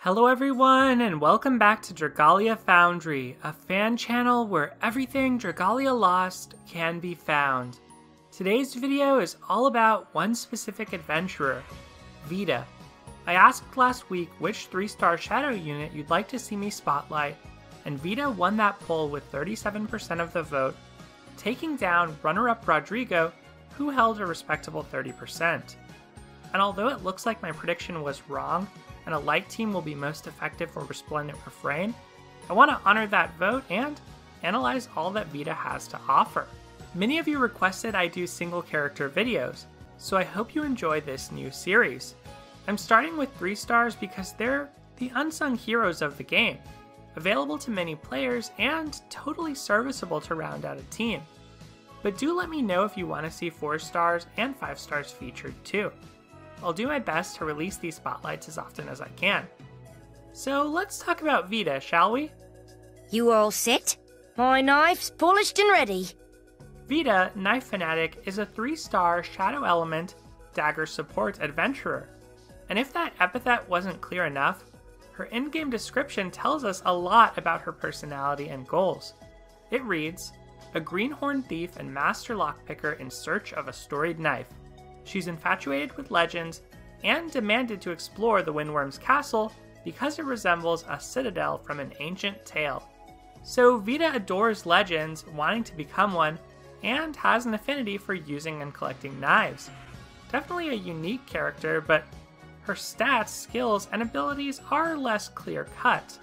Hello everyone, and welcome back to Dragalia Foundry, a fan channel where everything Dragalia lost can be found. Today's video is all about one specific adventurer, Vida. I asked last week which 3-star shadow unit you'd like to see me spotlight, and Vida won that poll with 37% of the vote, taking down runner-up Rodrigo, who held a respectable 30%. And although it looks like my prediction was wrong, and a light team will be most effective for Resplendent Refrain, I want to honor that vote and analyze all that Vida has to offer. Many of you requested I do single character videos, so I hope you enjoy this new series. I'm starting with 3 stars because they're the unsung heroes of the game, available to many players and totally serviceable to round out a team. But do let me know if you want to see 4 stars and 5 stars featured too. I'll do my best to release these spotlights as often as I can. So let's talk about Vida, shall we? You are all set? My knife's polished and ready. Vida, Knife Fanatic, is a 3-star Shadow Element, Dagger Support Adventurer. And if that epithet wasn't clear enough, her in-game description tells us a lot about her personality and goals. It reads, a greenhorn thief and master lockpicker in search of a storied knife. She's infatuated with legends and demanded to explore the Windworm's castle because it resembles a citadel from an ancient tale. So Vida adores legends, wanting to become one, and has an affinity for using and collecting knives. Definitely a unique character, but her stats, skills, and abilities are less clear-cut.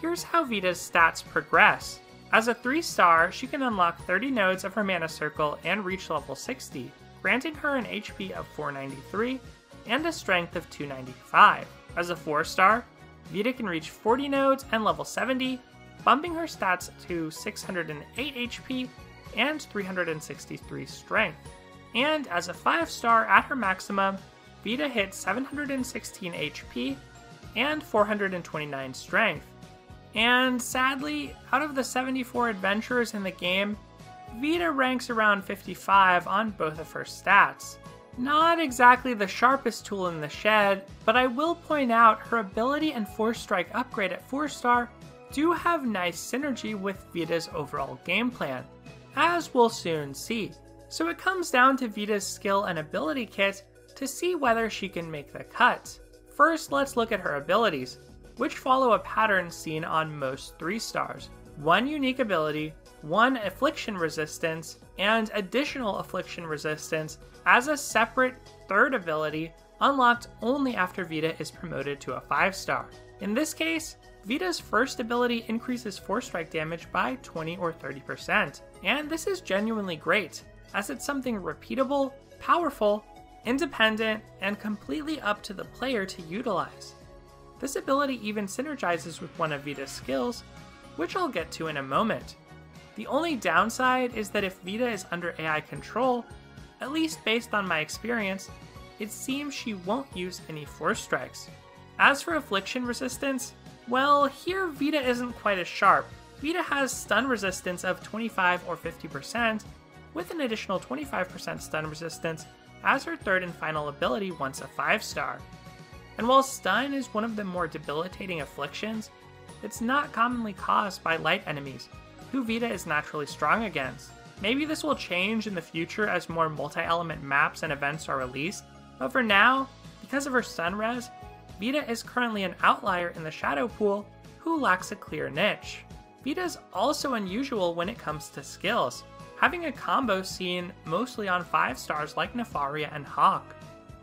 Here's how Vida's stats progress. As a 3-star, she can unlock 30 nodes of her mana circle and reach level 60. Granting her an HP of 493 and a strength of 295. As a 4-star, Vida can reach 40 nodes and level 70, bumping her stats to 608 HP and 363 strength. And as a 5-star at her maximum, Vida hits 716 HP and 429 strength. And sadly, out of the 74 adventurers in the game, Vida ranks around 55 on both of her stats. Not exactly the sharpest tool in the shed, but I will point out her ability and Force Strike upgrade at 4-star do have nice synergy with Vida's overall game plan, as we'll soon see. So it comes down to Vida's skill and ability kit to see whether she can make the cut. First, let's look at her abilities, which follow a pattern seen on most 3-stars. 1 unique ability, 1 affliction resistance, and additional affliction resistance as a separate 3rd ability unlocked only after Vida is promoted to a 5-star. In this case, Vida's first ability increases Force Strike damage by 20 or 30%, and this is genuinely great, as it's something repeatable, powerful, independent, and completely up to the player to utilize. This ability even synergizes with one of Vida's skills, which I'll get to in a moment. The only downside is that if Vida is under AI control, at least based on my experience, it seems she won't use any Force Strikes. As for affliction resistance, well, here Vida isn't quite as sharp. Vida has stun resistance of 25 or 50%, with an additional 25% stun resistance as her 3rd and final ability once a 5-star. And while stun is one of the more debilitating afflictions, it's not commonly caused by light enemies, who Vida is naturally strong against. Maybe this will change in the future as more multi-element maps and events are released, but for now, because of her stun res, Vida is currently an outlier in the shadow pool who lacks a clear niche. Vida is also unusual when it comes to skills, having a combo seen mostly on 5-stars like Nefaria and Hawk.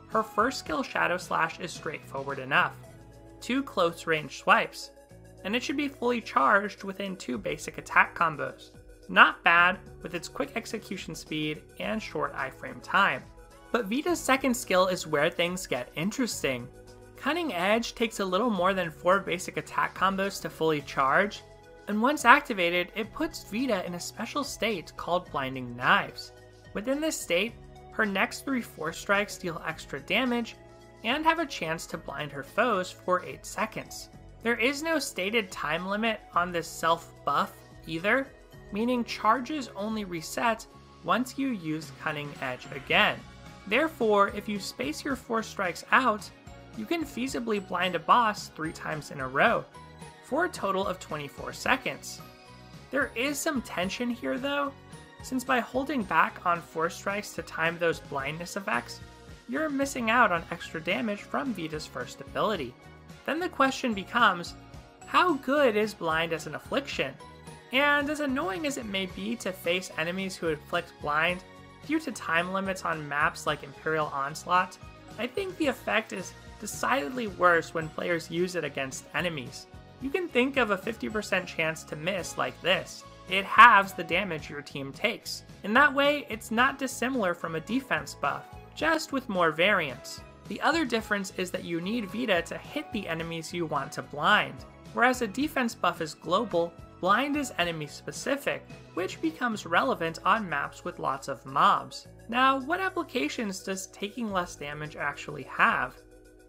Her first skill, Shadow Slash, is straightforward enough. 2 close range swipes, and it should be fully charged within 2 basic attack combos. Not bad with its quick execution speed and short iframe time. But Vida's second skill is where things get interesting. Cunning Edge takes a little more than 4 basic attack combos to fully charge, and once activated, it puts Vida in a special state called Blinding Knives. Within this state, her next 3 Force Strikes deal extra damage and have a chance to blind her foes for 8 seconds. There is no stated time limit on this self-buff either, meaning charges only reset once you use Cunning Edge again. Therefore, if you space your Force Strikes out, you can feasibly blind a boss 3 times in a row, for a total of 24 seconds. There is some tension here though, since by holding back on Force Strikes to time those blindness effects, you're missing out on extra damage from Vida's first ability. Then the question becomes, how good is Blind as an affliction? And as annoying as it may be to face enemies who inflict blind due to time limits on maps like Imperial Onslaught, I think the effect is decidedly worse when players use it against enemies. You can think of a 50% chance to miss like this. It halves the damage your team takes. In that way, it's not dissimilar from a defense buff, just with more variance. The other difference is that you need Vida to hit the enemies you want to blind. Whereas a defense buff is global, blind is enemy specific, which becomes relevant on maps with lots of mobs. Now, what applications does taking less damage actually have?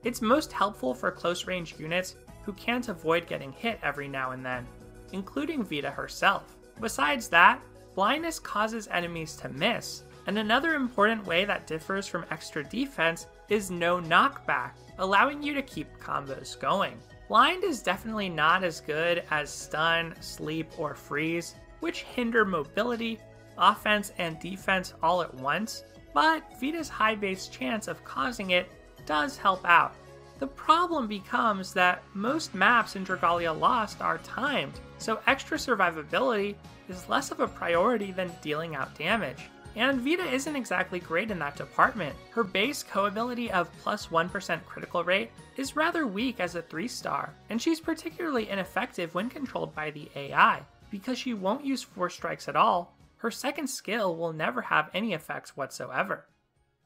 It's most helpful for close range units who can't avoid getting hit every now and then, including Vida herself. Besides that, blindness causes enemies to miss, and another important way that differs from extra defense is no knockback, allowing you to keep combos going. Blind is definitely not as good as stun, sleep, or freeze, which hinder mobility, offense, and defense all at once, but Vida's high base chance of causing it does help out. The problem becomes that most maps in Dragalia Lost are timed, so extra survivability is less of a priority than dealing out damage. And Vida isn't exactly great in that department. Her base co-ability of plus 1% critical rate is rather weak as a 3-star, and she's particularly ineffective when controlled by the AI. Because she won't use Force Strikes at all, her second skill will never have any effects whatsoever.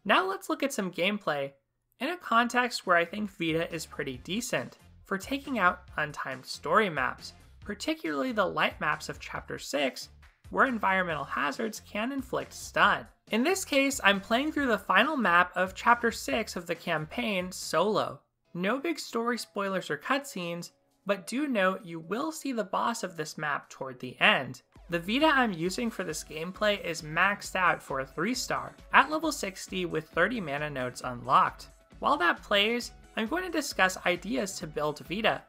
Now let's look at some gameplay in a context where I think Vida is pretty decent for taking out untimed story maps, particularly the light maps of Chapter 6, where environmental hazards can inflict stun. In this case, I'm playing through the final map of Chapter 6 of the campaign solo. No big story spoilers or cutscenes, but do note you will see the boss of this map toward the end. The Vida I'm using for this gameplay is maxed out for a 3-star, at level 60 with 30 mana nodes unlocked. While that plays, I'm going to discuss ideas to build Vida,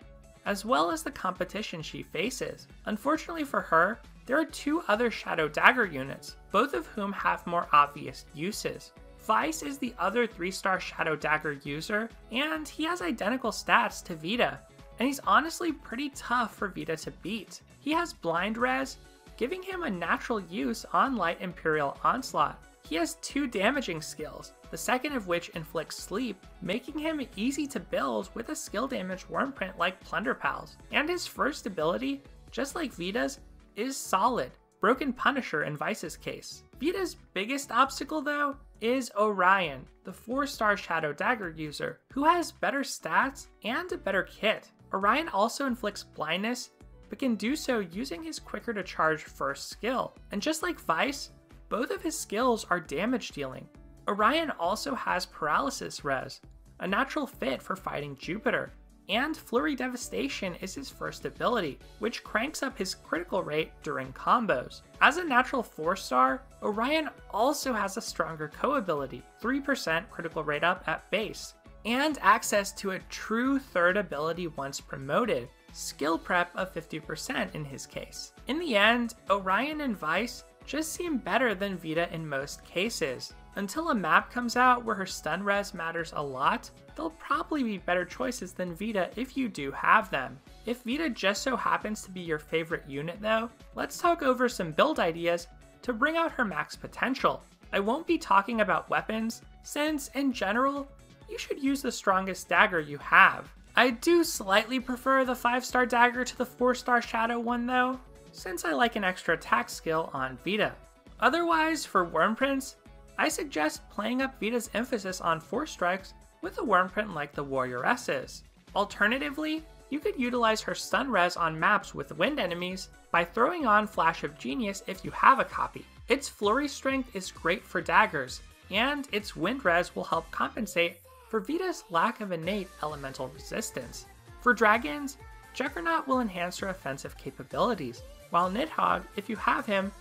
as well as the competition she faces. Unfortunately for her, there are 2 other Shadow Dagger units, both of whom have more obvious uses. Vice is the other 3-star Shadow Dagger user, and he has identical stats to Vida, and he's honestly pretty tough for Vida to beat. He has blind res, giving him a natural use on light Imperial Onslaught. He has 2 damaging skills, the second of which inflicts sleep, making him easy to build with a skill damage Wormprint like Plunder Pals. And his first ability, just like Vida's, is solid, Broken Punisher in Vice's case. Vida's biggest obstacle though is Orion, the 4-star Shadow Dagger user, who has better stats and a better kit. Orion also inflicts blindness, but can do so using his quicker to charge first skill. And just like Vice, both of his skills are damage dealing. Orion also has Paralysis res, a natural fit for fighting Jupiter, and Flurry Devastation is his first ability, which cranks up his critical rate during combos. As a natural 4-star, Orion also has a stronger co-ability, 3% critical rate up at base, and access to a true third ability once promoted, skill prep of 50% in his case. In the end, Orion and Vice just seem better than Vida in most cases. Until a map comes out where her stun res matters a lot, they'll probably be better choices than Vida if you do have them. If Vida just so happens to be your favorite unit though, let's talk over some build ideas to bring out her max potential. I won't be talking about weapons, since in general, you should use the strongest dagger you have. I do slightly prefer the 5-star dagger to the 4-star shadow one though, since I like an extra attack skill on Vida. Otherwise, for Wormprints, I suggest playing up Vida's emphasis on Force Strikes with a Wormprint like the Warrioresses. Alternatively, you could utilize her stun res on maps with wind enemies by throwing on Flash of Genius if you have a copy. Its flurry strength is great for daggers, and its wind res will help compensate for Vida's lack of innate elemental resistance. For dragons, Juggernaut will enhance her offensive capabilities, while Nidhogg, if you have him,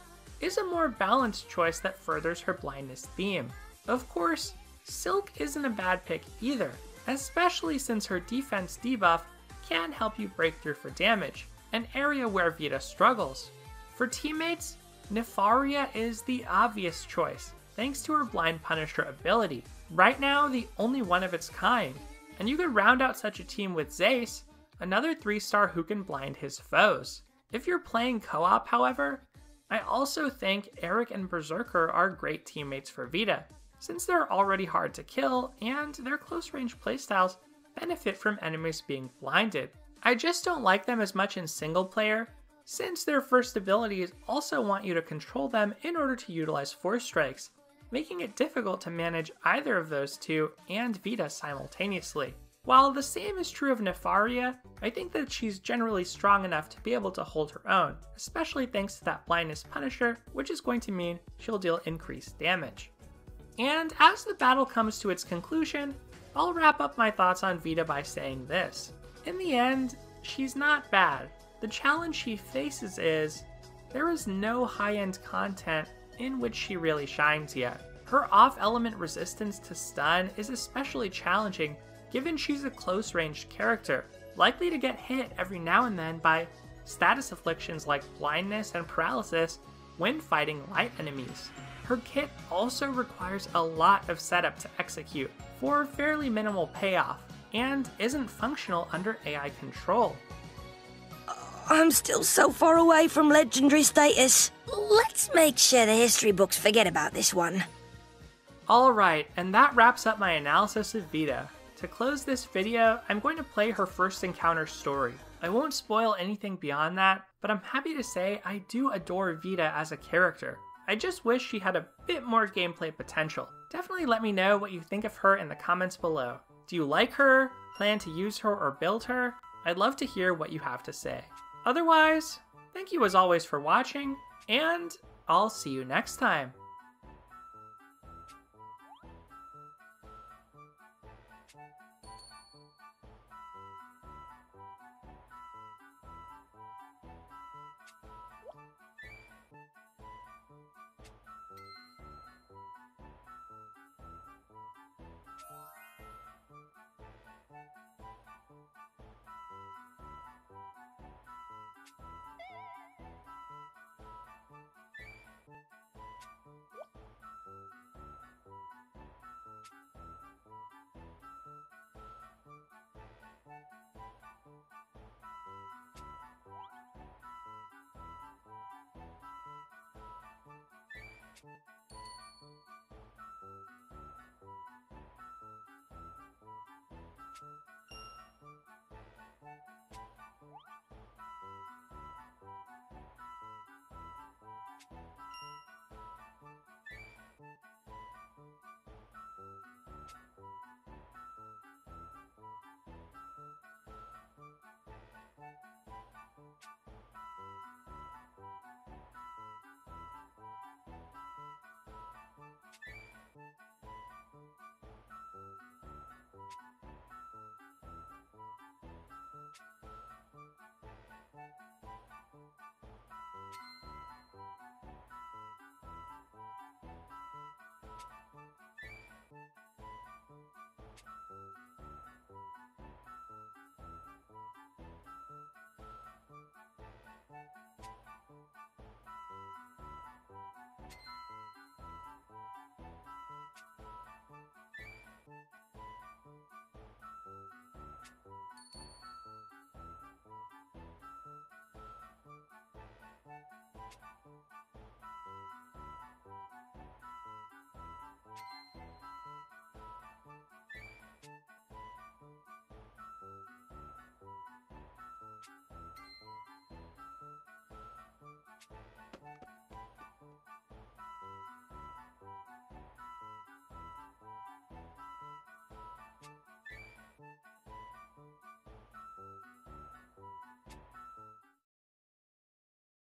is a more balanced choice that furthers her blindness theme. Of course, Silk isn't a bad pick either, especially since her defense debuff can help you break through for damage, an area where Vida struggles. For teammates, Nefaria is the obvious choice, thanks to her Blind Punisher ability. Right now, the only one of its kind, and you could round out such a team with Zace, another 3-star who can blind his foes. If you're playing co-op, however, I also think Eric and Berserker are great teammates for Vida, since they're already hard to kill and their close-range playstyles benefit from enemies being blinded. I just don't like them as much in single player, since their first abilities also want you to control them in order to utilize Force Strikes, making it difficult to manage either of those two and Vida simultaneously. While the same is true of Nefaria, I think that she's generally strong enough to be able to hold her own, especially thanks to that Blindness Punisher, which is going to mean she'll deal increased damage. And as the battle comes to its conclusion, I'll wrap up my thoughts on Vida by saying this. In the end, she's not bad. The challenge she faces is, there is no high-end content in which she really shines yet. Her off-element resistance to stun is especially challenging given she's a close-ranged character, likely to get hit every now and then by status afflictions like blindness and paralysis when fighting light enemies. Her kit also requires a lot of setup to execute for fairly minimal payoff, and isn't functional under AI control. I'm still so far away from legendary status. Let's make sure the history books forget about this one. Alright, and that wraps up my analysis of Vida. To close this video, I'm going to play her first encounter story. I won't spoil anything beyond that, but I'm happy to say I do adore Vida as a character. I just wish she had a bit more gameplay potential. Definitely let me know what you think of her in the comments below. Do you like her? Plan to use her or build her? I'd love to hear what you have to say. Otherwise, thank you as always for watching, and I'll see you next time.